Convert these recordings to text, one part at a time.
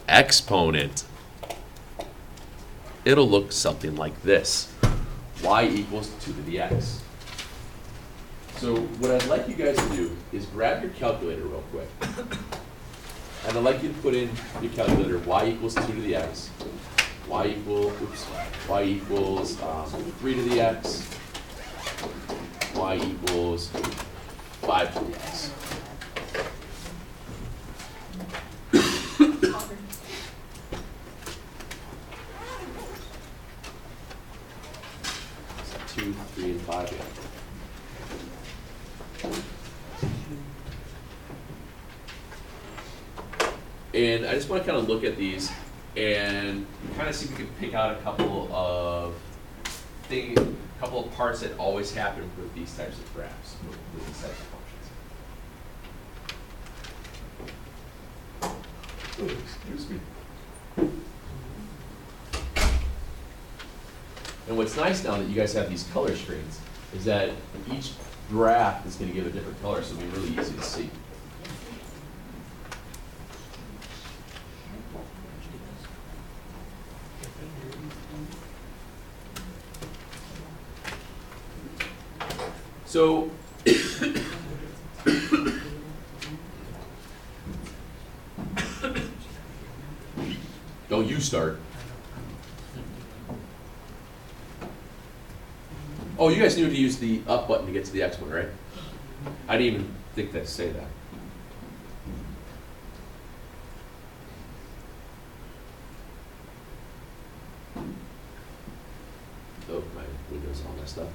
exponent, it'll look something like this. Y equals 2 to the x. So what I'd like you guys to do is grab your calculator real quick. And I'd like you to put in your calculator y equals 2 to the x, y equals 3 to the x, y equals 5 to the x. So 2, 3, and 5 here. And I just want to kind of look at these and kind of see if we can pick out a couple of parts that always happen with these types of graphs, with these types of functions. Oh, excuse me. And what's nice now that you guys have these color screens is that each graph is going to give a different color, so it'll be really easy to see. So, don't you start. Oh, you guys knew to use the up button to get to the X one, right? I didn't even think to say that. Oh, my window's all messed up.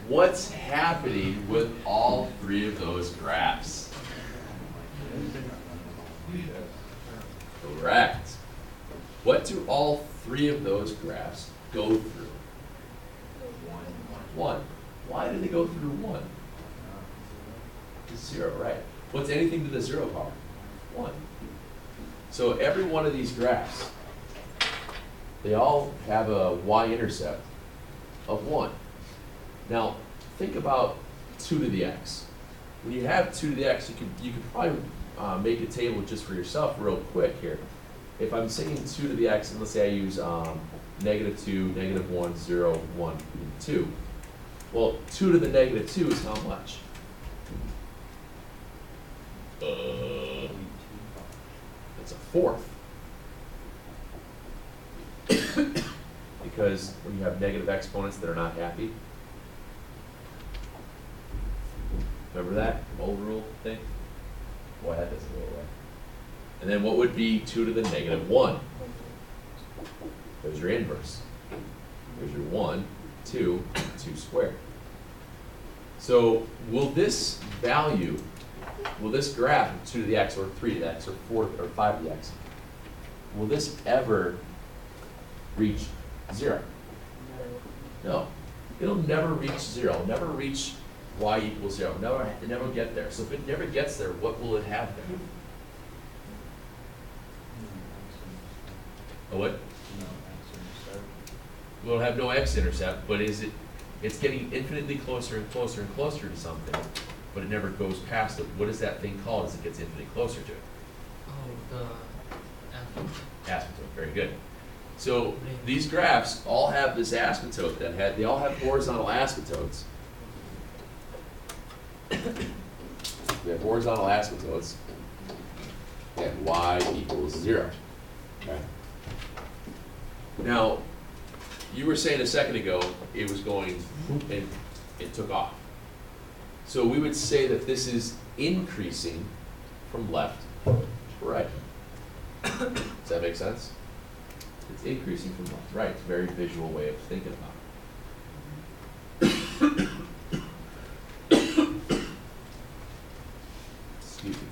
What's happening with all three of those graphs? Correct. What do all three of those graphs go through? 1. Why do they go through 1? 0, right. What's anything to the 0 power? 1. So every one of these graphs, they all have a y-intercept of 1. Now, think about 2 to the x. When you have 2 to the x, you could probably make a table just for yourself real quick here. If I'm saying 2 to the x, and let's say I use -2, -1, 0, 1, and 2. Well, 2 to the -2 is how much? It's a fourth. Because when you have negative exponents that are not happy, remember that old rule thing? Boy, that doesn't go away. And then what would be 2 to the -1? There's your inverse. There's your 1, 2, 2 squared. So will this value, will this graph of 2 to the x or 3 to the x or 4 or 5 to the x, will this ever reach 0? No. It'll never reach 0. It'll never reach y equals 0. It never get there. So if it never gets there, what will it have there? A what? We'll have no x-intercept, but it's getting infinitely closer and closer and closer to something, but it never goes past it. What is that thing called as it gets infinitely closer to it? Oh, the asymptote. Asymptote, very good. So these graphs all have this asymptote they all have horizontal asymptotes. We have horizontal asymptotes at y equals 0. Okay. Now, you were saying a second ago it was going and it took off. So we would say that this is increasing from left to right. Does that make sense? It's increasing from left to right. It's a very visual way of thinking about it. Excuse me.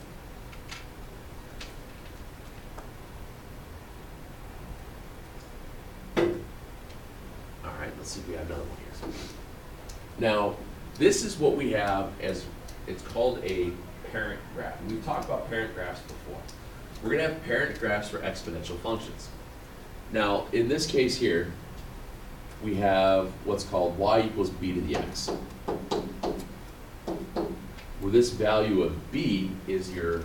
All right, let's see if we have another one here. Now, this is what we have as, it's called a parent graph. We've talked about parent graphs before. We're gonna have parent graphs for exponential functions. Now, in this case here, we have what's called y equals b to the x. Where this value of b is your,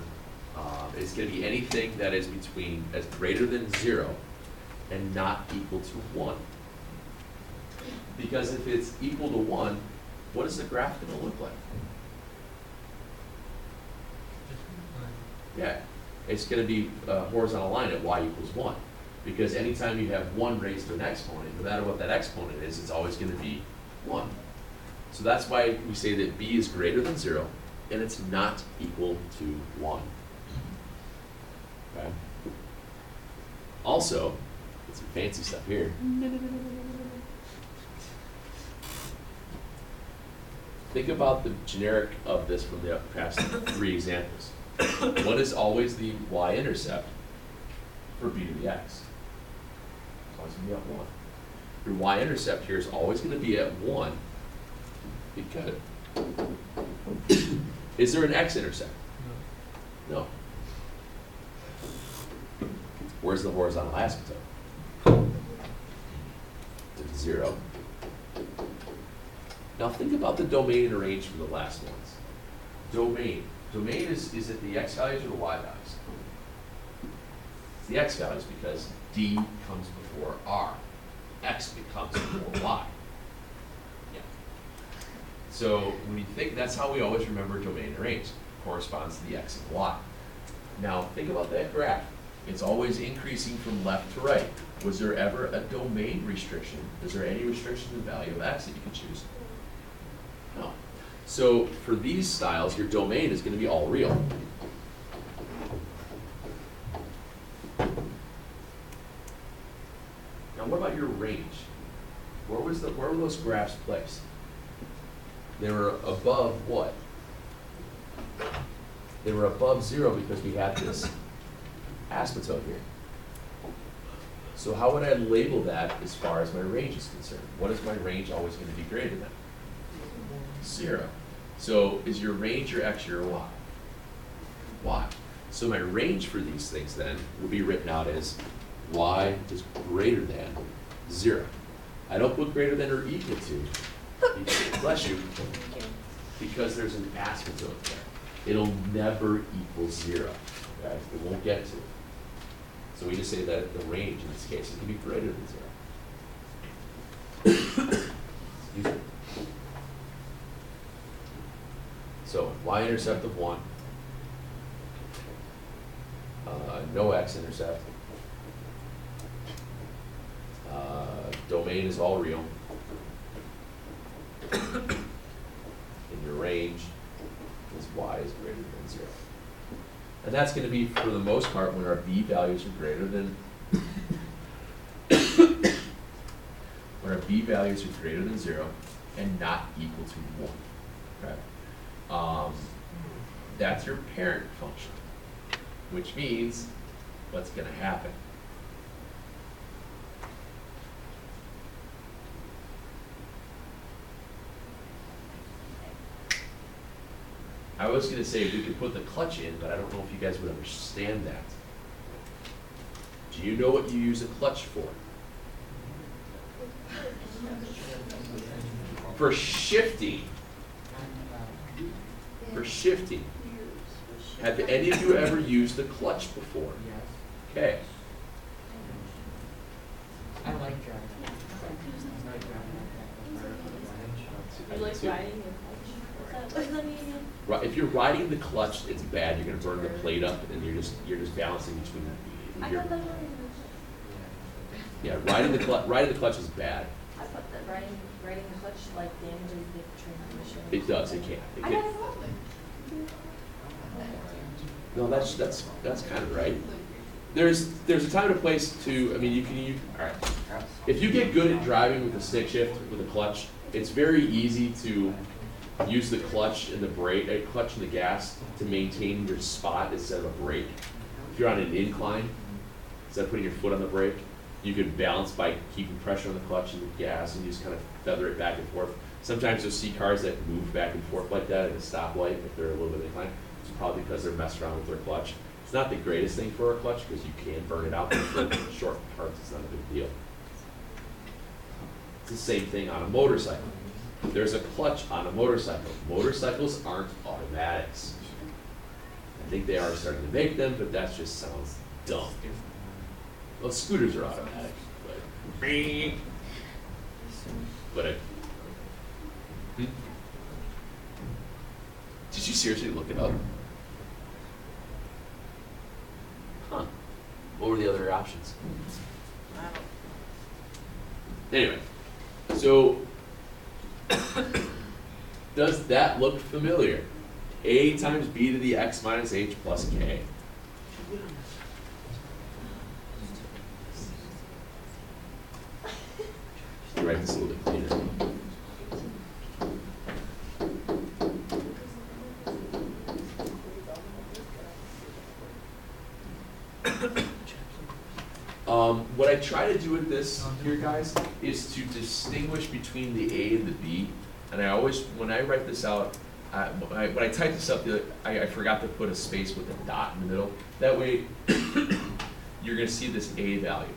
it's gonna be anything that is between, as greater than 0 and not equal to 1. Because if it's equal to 1, what is the graph gonna look like? Yeah, it's gonna be a horizontal line at y equals 1. Because anytime you have 1 raised to an exponent, no matter what that exponent is, it's always gonna be 1. So that's why we say that b is greater than 0 and it's not equal to 1. Okay? Also, get some fancy stuff here. Think about the generic of this from the past 3 examples. What is always the y-intercept for b to the x? It's always going to be at 1. Your y-intercept here is always going to be at 1 because, is there an x-intercept? No. Where's the horizontal asymptote? It's 0. Now think about the domain and range for the last ones. Domain. Domain is it the x values or the y values? It's the x values because d comes before r. X becomes before y. Yeah. So when you think, that's how we always remember domain and range. Corresponds to the x and y. Now think about that graph. It's always increasing from left to right. Was there ever a domain restriction? Is there any restriction to the value of x that you can choose? No. So for these styles, your domain is going to be all real. Now what about your range? Where were those graphs placed? They were above what? They were above 0 because we had this asymptote here. So how would I label that as far as my range is concerned? What is my range always going to be greater than? 0. So is your range your x or your y? Y. So my range for these things then will be written out as y is greater than 0. I don't put greater than or equal to, bless you, because there's an asymptote there. It'll never equal 0. Okay? It won't get to it. So we just say that the range in this case is going to be greater than 0. Excuse me. So y-intercept of 1, no x-intercept, domain is all real, and your range is y is greater than 0. And that's going to be, for the most part, when our b values are greater than, when our b values are greater than 0 and not equal to 1. Okay? That's your parent function, which means what's going to happen? I was going to say we could put the clutch in, but I don't know if you guys would understand that. Do you know what you use a clutch for? For shifting. For shifting. Have any of you ever used the clutch before? Yes. Okay. I like driving. You like riding the clutch? What does that mean? Right, if you're riding the clutch, it's bad. You're going to burn the plate up, and you're just balancing between. I Your, thought that yeah, riding the clutch is bad. I thought that riding the clutch like damages the transmission. It does. It can. It I can. got it wrong. No, that's kind of right. There's a time and a place to. I mean, you all right. If you get good at driving with a stick shift with a clutch, it's very easy to use the clutch and the brake, clutch and the gas to maintain your spot instead of a brake. If you're on an incline, instead of putting your foot on the brake, You can balance by keeping pressure on the clutch and the gas, and you just kind of feather it back and forth. Sometimes you'll see cars that move back and forth like that at a stoplight if they're a little bit inclined. It's probably because they're messing around with their clutch. It's not the greatest thing for a clutch because you can burn it out, but for short parts, it's not a big deal. It's the same thing on a motorcycle. There's a clutch on a motorcycle. Motorcycles aren't automatics. I think they are starting to make them, but that just sounds dumb. Well, scooters are automatic, but did you seriously look it up? Huh. What were the other options? Anyway, so does that look familiar? A times b to the x minus h plus k. Write this a little bit cleaner. What I try to do with this here, guys, is to distinguish between the A and the B. And I always, when I write this out, when I typed this up, I forgot to put a space with a dot in the middle. That way, you're going to see this A value.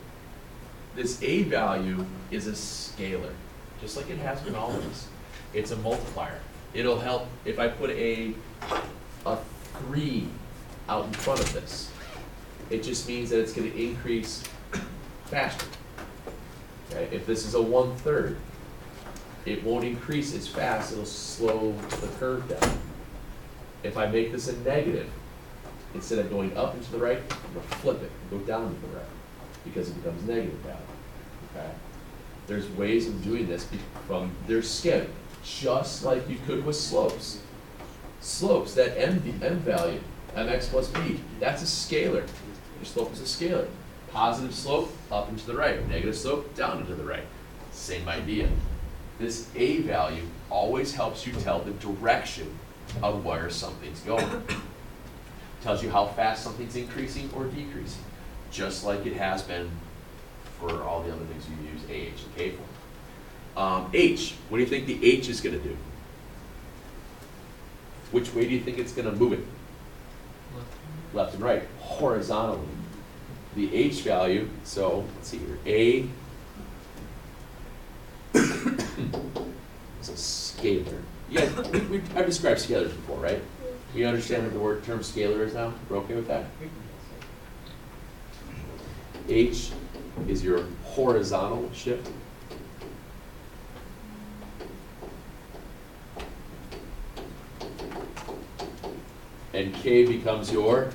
This A value is a scalar, just like it has been always. It's a multiplier. It'll help if I put a 3 out in front of this. It just means that it's going to increase faster. Okay? If this is a 1/3, it won't increase as fast, it'll slow the curve down. If I make this a negative, instead of going up and to the right, I'm going to flip it and go down and to the right, because it becomes negative value. Okay? There's ways of doing this from their scaling, just like you could with slopes. Slopes, that m value, mx plus b, that's a scalar. Your slope is a scalar. Positive slope, up and to the right. Negative slope, down and to the right. Same idea. This A value always helps you tell the direction of where something's going. Tells you how fast something's increasing or decreasing, just like it has been for all the other things you use AH and K for. H, what do you think the H is going to do? Which way do you think it's going to move it? Left and right, horizontally. The H value, so let's see here, A is a scalar. Yeah, I've described scalars before, right? You understand what the term scalar is now? We're okay with that? H is your horizontal shift. And K becomes your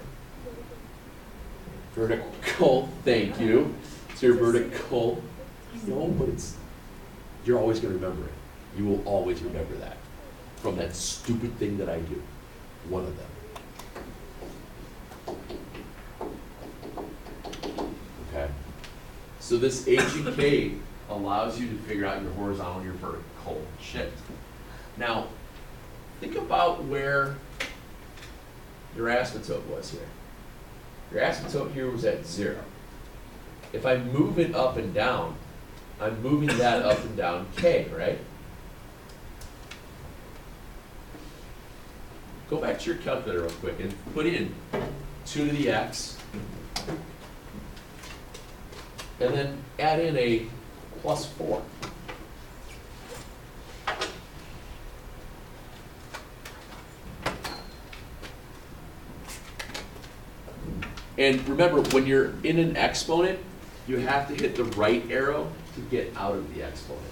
vertical, thank you. It's your vertical. No, but you're always going to remember it. You will always remember that from that stupid thing that I do. One of them. Okay. So this H and K allows you to figure out your horizontal and your vertical shift. Now, think about where your asymptote was here. Your asymptote here was at 0. If I move it up and down, I'm moving that up and down K, right? Go back to your calculator real quick and put in 2 to the x, and then add in a plus 4. And remember, when you're in an exponent, you have to hit the right arrow to get out of the exponent.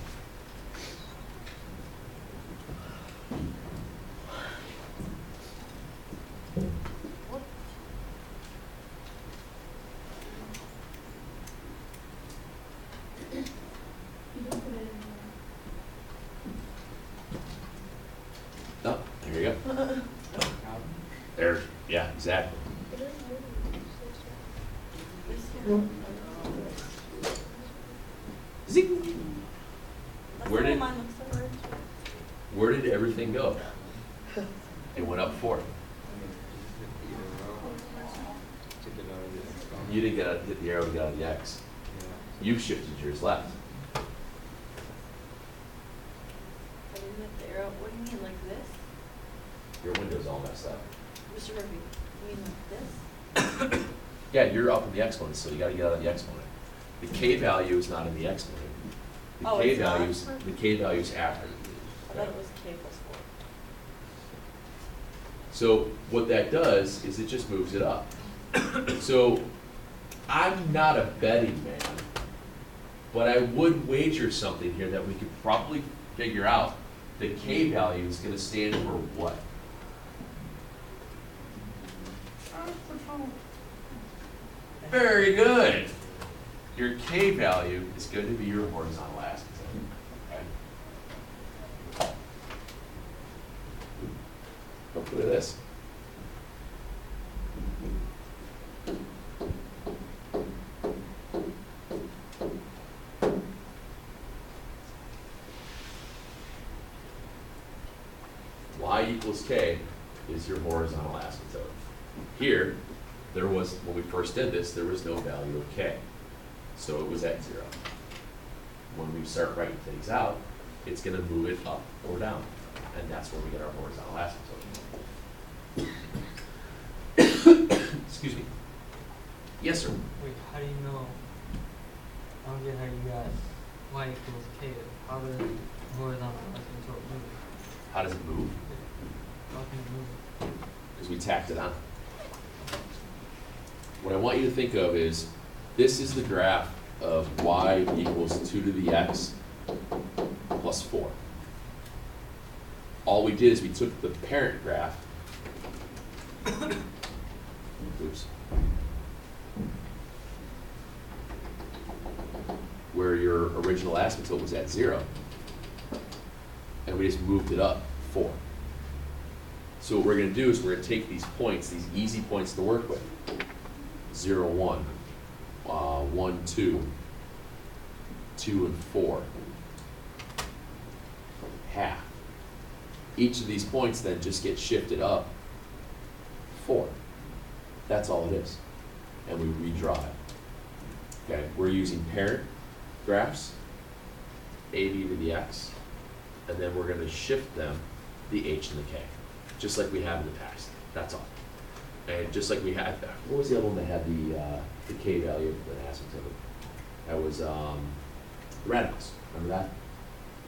Oh, there you go. There, yeah, exactly. Zing. Where did everything go? It went up 4. You didn't hit the arrow to get out of the x. You've shifted yours left. I didn't have the arrow. What do you mean, like this? Your window's all messed up. Mr. Murphy, you mean like this? Yeah, you're up in the exponent, so you gotta get out of the exponent. The k value is not in the exponent. The Oh, k it's not? values, the k value's after. I thought it was K plus 4. So what that does is it just moves it up. So I'm not a betting man, but I would wager something here that we could probably figure out the k value is gonna stand for what? Very good. Your k value is going to be your horizontal asymptote. Okay? Look at this. Y equals k is your horizontal asymptote. Here, there was, when we first did this, there was no value of k. So it was at 0. When we start writing things out, it's going to move it up or down. And that's where we get our horizontal asymptote. Excuse me. Yes, sir. Wait, how do you know? I don't get how you got y equals k. How does horizontal asymptote move? How does it move? How can it move? Because we tacked it on. What I want you to think of is, this is the graph of y equals 2 to the x plus 4. All we did is we took the parent graph, oops, where your original asymptote was at 0, and we just moved it up 4. So what we're going to do is we're going to take these points, these easy points to work with, 0, 1, 1, 2, 2 and 4, half. Each of these points then just get shifted up 4. That's all it is. And we redraw it. Okay, we're using parent graphs, AB to the x, and then we're going to shift them the h and the k, just like we have in the past. That's all. And just like we had, what was the other one that had the k value of the asymptote? That was the radicals. Remember that?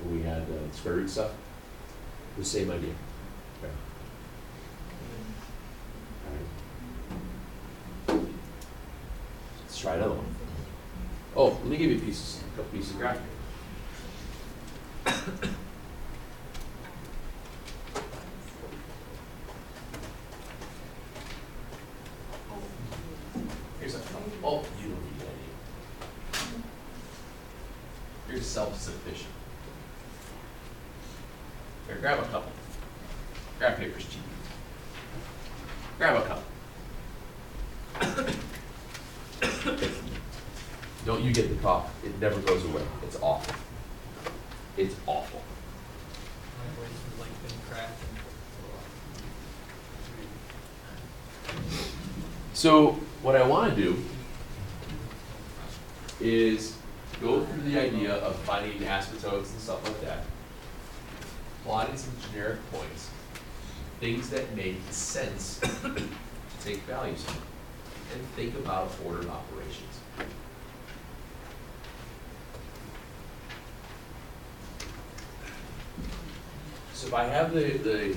When we had square root stuff? The same idea. Okay. All right. Let's try another one. Oh, let me give you a couple pieces of graph here. Here's a couple. Oh, you don't need any. You're self-sufficient. Here, grab a couple. Grab paper's cheap. Grab a couple. Don't you get the cough. It never goes away. It's awful. It's awful. My voice is like been cracking. So what I want to do is go through the idea of finding asymptotes and stuff like that, plotting some generic points, things that make sense to take values from, and think about ordered operations. So if I have if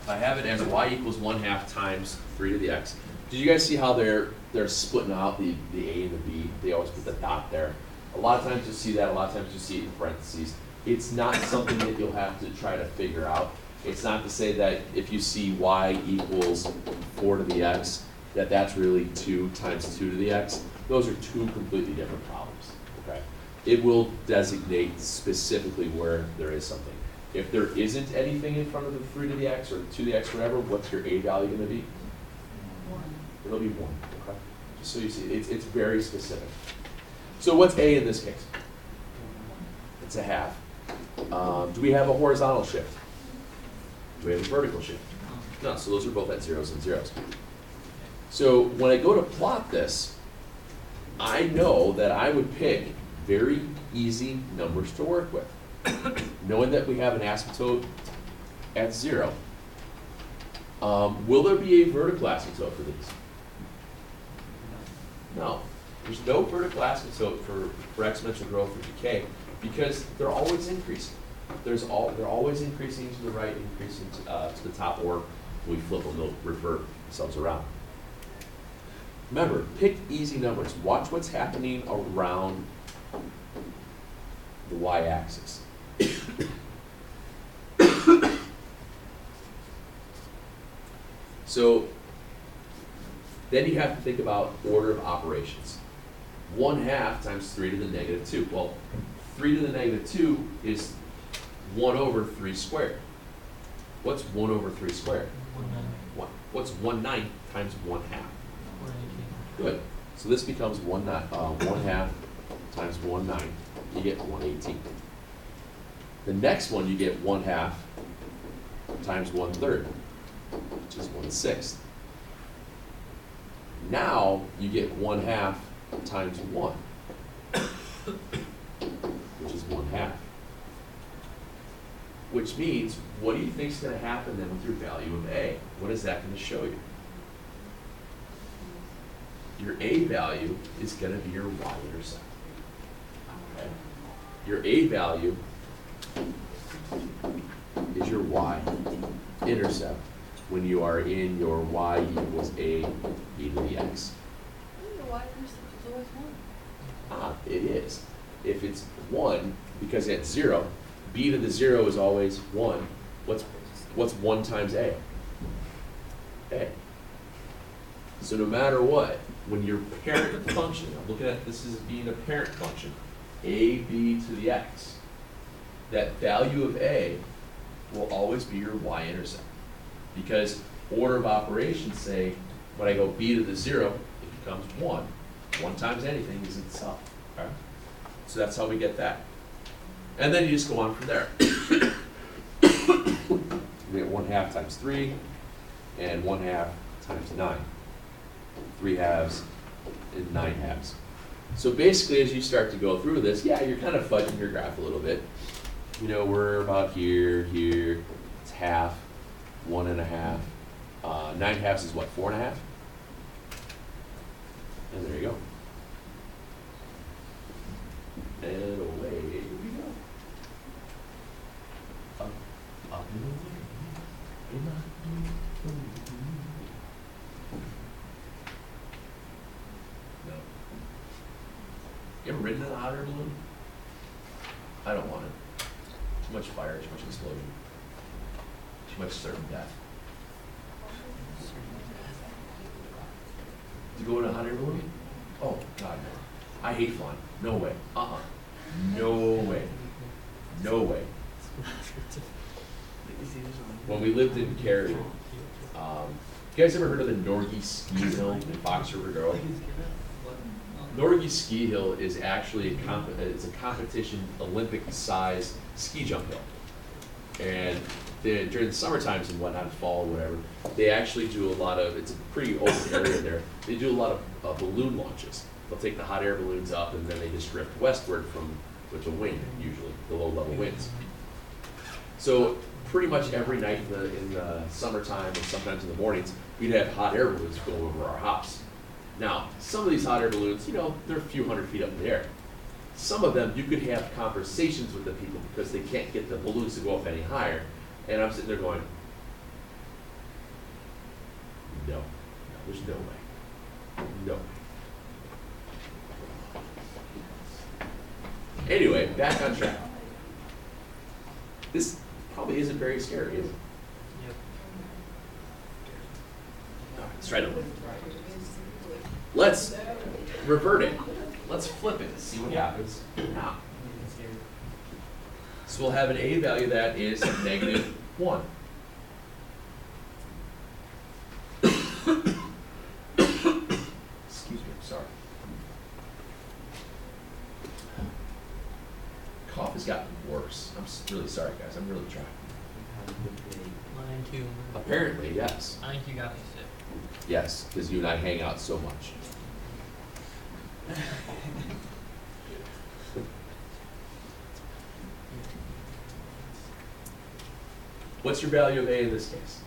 I have it as y equals 1/2 times 3 to the x, did you guys see how they're splitting out the a and the b? They always put the dot there. A lot of times you'll see that, a lot of times you'll see it in parentheses. It's not something that you'll have to try to figure out. It's not to say that if you see y equals 4 to the x, that's really 2 times 2 to the x. Those are two completely different problems, okay? It will designate specifically where there is something. If there isn't anything in front of the 3 to the x or 2 to the x, whatever, what's your a value going to be? 1. It'll be 1, okay? Just so you see, it's very specific. So what's a in this case? It's a half. Do we have a horizontal shift? Do we have a vertical shift? No, so those are both at zeros and zeros. So when I go to plot this, I know that I would pick very easy numbers to work with. Knowing that we have an asymptote at 0, will there be a vertical asymptote for these? No. There's no vertical asymptote for exponential growth or decay because they're always increasing. They're always increasing to the right, increasing to the top, or when we flip them, they'll revert themselves around. Remember, pick easy numbers. Watch what's happening around the y-axis. So then you have to think about order of operations. 1/2 times 3 to the negative 2. Well, 3 to the negative 2 is 1 over 3 squared. What's 1 over 3 squared? 1. What's 1/9 times 1/2? Good. So this becomes 1/2 times 1/9. You get 1/18. The next one you get 1/2 times 1/3, which is 1/6. Now you get 1/2 times 1, which is 1/2. Which means, what do you think is going to happen then with your value of A? What is that going to show you? Your A value is going to be your y-intercept. Okay? Your A value is your y-intercept when you are in your y equals a b to the x. The y-intercept is always 1. It is. If it's 1, because at 0, b to the 0 is always 1. What's 1 times a? A. So no matter what, when your parent function, I'm looking at this as being a parent function, a b to the x, that value of a will always be your y-intercept. Because order of operations say, when I go b to the 0, it becomes 1. 1 times anything is itself. Okay? So that's how we get that. And then you just go on from there. We get 1/2 times 3, and 1/2 times 9. 3 halves and 9 halves. So basically, as you start to go through this, yeah, you're kind of fudging your graph a little bit. You know, we're about here, it's half, 1.5. 9 halves is what, 4.5? And there you go. And away we go. Up and away. No. You ever ridden in a hot air balloon? I don't want it. Too much fire, too much explosion. Too much certain death. To go in a hot air balloon? Oh, God, no. I hate flying. No way. No way. No way. When we lived in Cary, you guys ever heard of the Norgie Ski Hill in Fox River Grove? Norgie Ski Hill is actually it's a competition, Olympic-sized ski jump hill. And during the summer times and whatnot, fall or whatever, they actually do a lot of, it's a pretty open area there, they do a lot of balloon launches. They'll take the hot air balloons up and then they just drift westward with the wind, usually, the low-level winds. So pretty much every night in the summertime and sometimes in the mornings, we'd have hot air balloons go over our house. Now, some of these hot air balloons, you know, they're a few hundred feet up in the air. Some of them, you could have conversations with the people because they can't get the balloons to go up any higher. And I'm sitting there going, no, there's no way. No way. Anyway, back on track. This probably isn't very scary, is it? Yep. All right, let's try to. Let's revert it. Let's flip it, see what happens now. So we'll have an A value that is -1. Excuse me, I'm sorry. Cough has gotten worse. I'm really sorry, guys. I'm really trying. Mine too. Apparently, yes. I think you got me sick. Yes, because you and I hang out so much. What's your value of a in this case?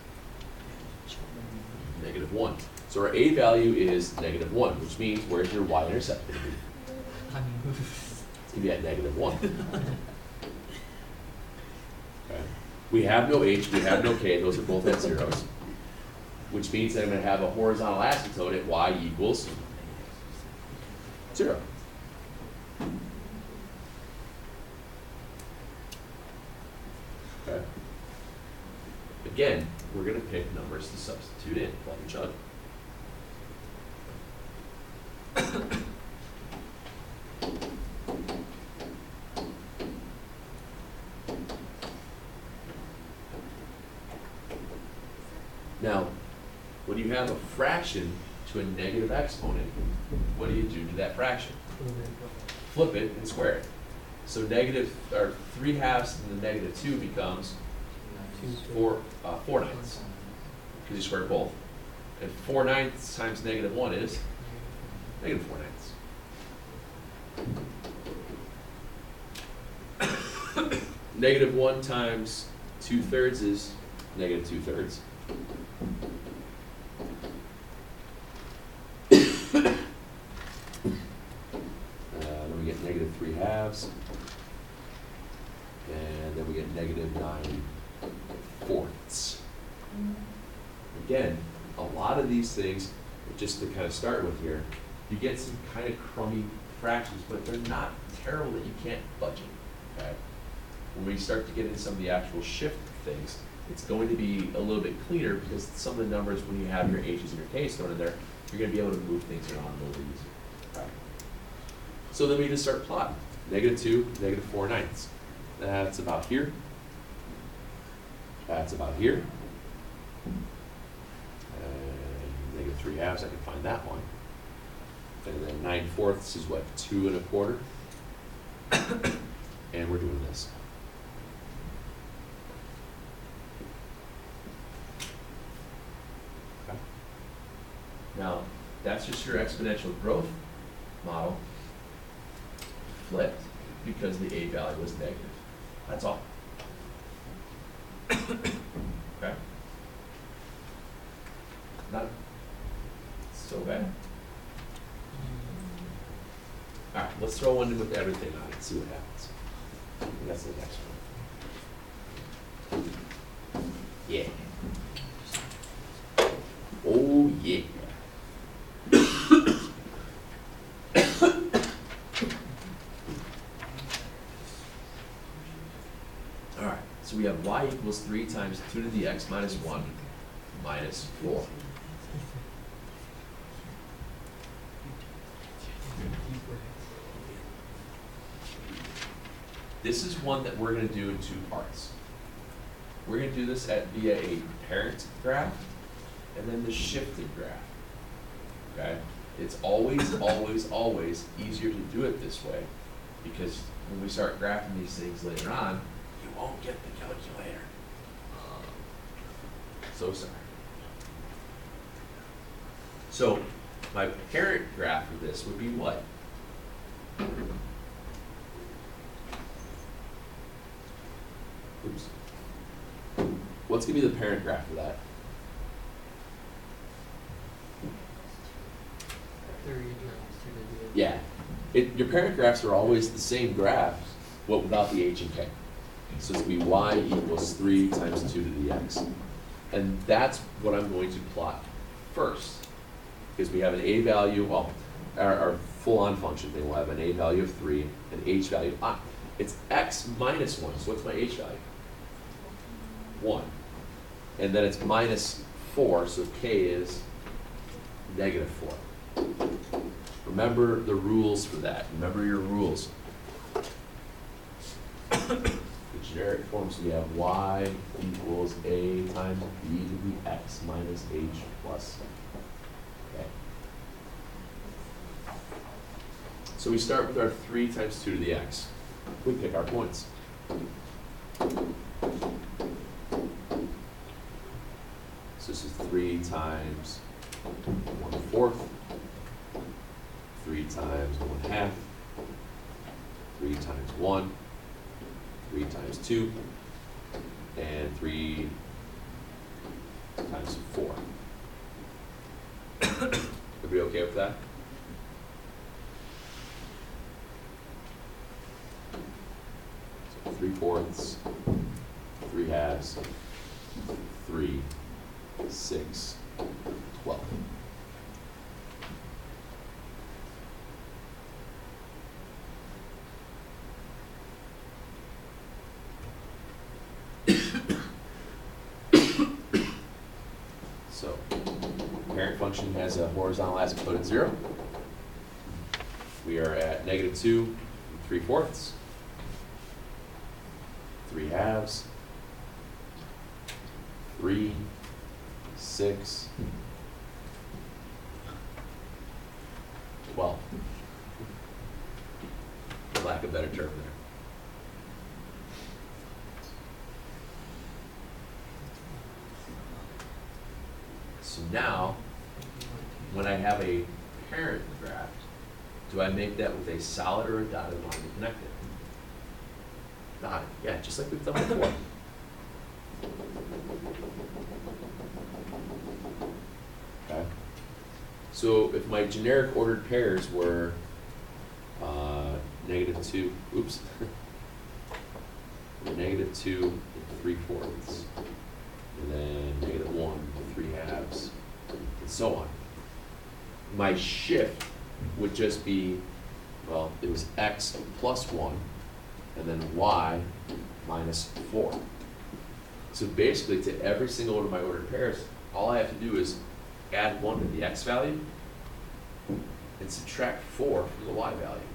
-1. So our a value is -1, which means where's your y-intercept going to be? It's going to be at -1. Okay. We have no h, we have no k, those are both at zeros. Which means that I'm going to have a horizontal asymptote at y equals 0. Okay. Again, we're going to pick numbers to substitute in, plug and chug. Now, when you have a fraction to a negative exponent, what do you do to that fraction? Flip it and square it. So negative, or 3/2 to the -2 becomes 4/9, because you square both. And 4/9 times -1 is -4/9. -1 times 2/3 is -2/3. Then we get -3/2, and then we get -9/4. Again, a lot of these things, just to kind of start with here, you get some kind of crummy fractions, but they're not terrible that you can't budget. Okay? When we start to get into some of the actual shift things, it's going to be a little bit cleaner because some of the numbers, when you have your h's and your k's thrown in there, you're going to be able to move things around a little bit easier. Okay? So then we just start plotting. -2, -4/9. That's about here. That's about here. And -3/2, I can find that one. And then 9/4 is what, 2 1/4? And we're doing this. Okay. Now, that's just your exponential growth model flipped because the a value was negative. That's all. Okay? Not so bad. All right, let's throw one in with everything on it and see what happens. And that's the next one. Yeah. Oh, yeah. All right, so we have y equals 3 times 2 to the x minus 1 minus 4. This is one that we're going to do in 2 parts. We're going to do this via a parent graph and then the shifted graph. Okay? It's always, always, always easier to do it this way because when we start graphing these things later on, you won't get the calculator. So sorry. So my parent graph for this would be what? Oops. What's going to be the parent graph for that? 3 times 2 to the Yeah. Your parent graphs are always the same graphs, but without the h and k. So it's going to be y equals 3 times 2 to the x. And that's what I'm going to plot first. Because we have an a value, well, our full-on function thing will have an a value of 3, an h value of, it's x minus 1. So what's my h value? 1. And then it's minus 4, so k is -4. Remember the rules for that. Remember your rules. The generic forms, we have y equals a times b to the x minus h plus. Okay. So we start with our 3 times 2 to the x. We pick our points. So this is 3 times 1/4, 3 3 times 1/2, 3 times 1, 3 times 2, and 3 times 4. Everybody okay with that? So 3/4, 3/2, 3, 6, 12. So, parent function has a horizontal asymptote at 0. We are at -2 3/4, 3/2, 3, 6, 12. For lack of a better term there. So now, when I have a parent graph, do I make that with a solid or a dotted line to connect it? Dotted, yeah, just like we've done before. Okay. So if my generic ordered pairs were -2, oops, -2 3/4, and then -1 3/2, and so on. My shift would just be, well, it was x plus 1, and then y minus 4. So basically, to every single one of my ordered pairs, all I have to do is add 1 to the x value and subtract 4 from the y value.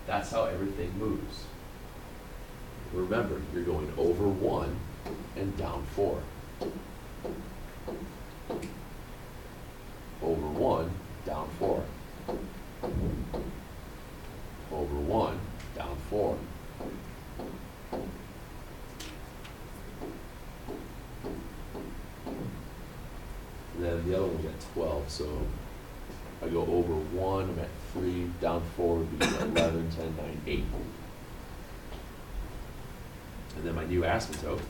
That's how everything moves. Remember, you're going over 1 and down 4. Over 1, down 4. Over 1, down 4. And then the other one's at 12, so if I go over 1, I'm at 3, down 4 would be 11, 10, 9, 8. And then my new asymptote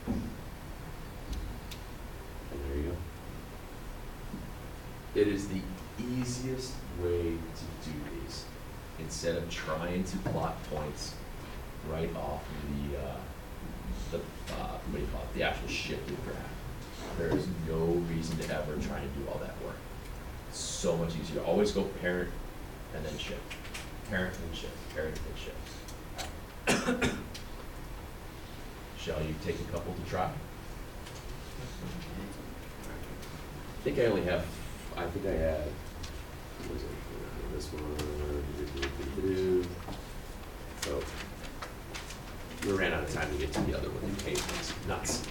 and there you go. It is the easiest way to do these instead of trying to plot points right off what do you call it, the actual shifted graph. There is no reason to ever try and do all that work. It's so much easier. Always go parent and then shift. Parent and shift. Parent and shift. Shall you take a couple to try? I think I only have, I had, what was it, this one, so, we ran out of time to get to the other one, okay, it's nuts.